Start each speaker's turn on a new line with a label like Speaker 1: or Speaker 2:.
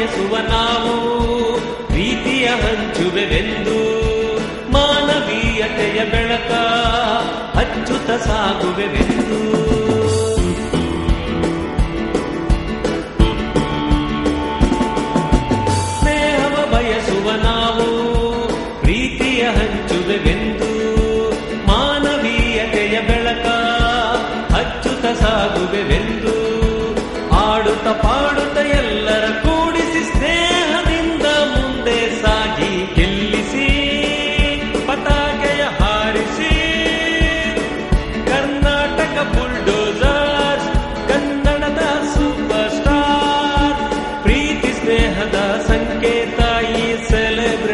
Speaker 1: ಬಯಸುವ ನಾವು ಪ್ರೀತಿಯ ಹಂಚುವೆವೆಂದು ಮಾನವೀಯತೆಯ ಬೆಳಕ ಹಚ್ಚುತ್ತ ಸಾಗುವೆವೆಂದು. ಸ್ನೇಹವ ಬಯಸುವ ನಾವು ಪ್ರೀತಿಯ ಹಂಚುವೆವೆಂದು ಮಾನವೀಯತೆಯ ಬೆಳಕ ಹಚ್ಚುತ್ತ ಸಾಗುವೆವೆಂದು. ಆಡುತ್ತ ಪಾಡುತ್ತ ಎಲ್ಲರ ಕೂಡಿಸಿ ಸ್ನೇಹದಿಂದ ಮುಂದೆ ಸಾಗಿ ಗೆಲ್ಲಿಸಿ ಪತಾಕೆಯ ಹಾರಿಸಿ ಕರ್ನಾಟಕ ಬುಲ್ಡೋಸರ್ಸ್, ಕನ್ನಡದ ಸೂಪರ್ ಸ್ಟಾರ್, ಪ್ರೀತಿ ಸ್ನೇಹದ ಸಂಕೇತ ಈ ಸೆಲೆಬ್ರೇಟ್.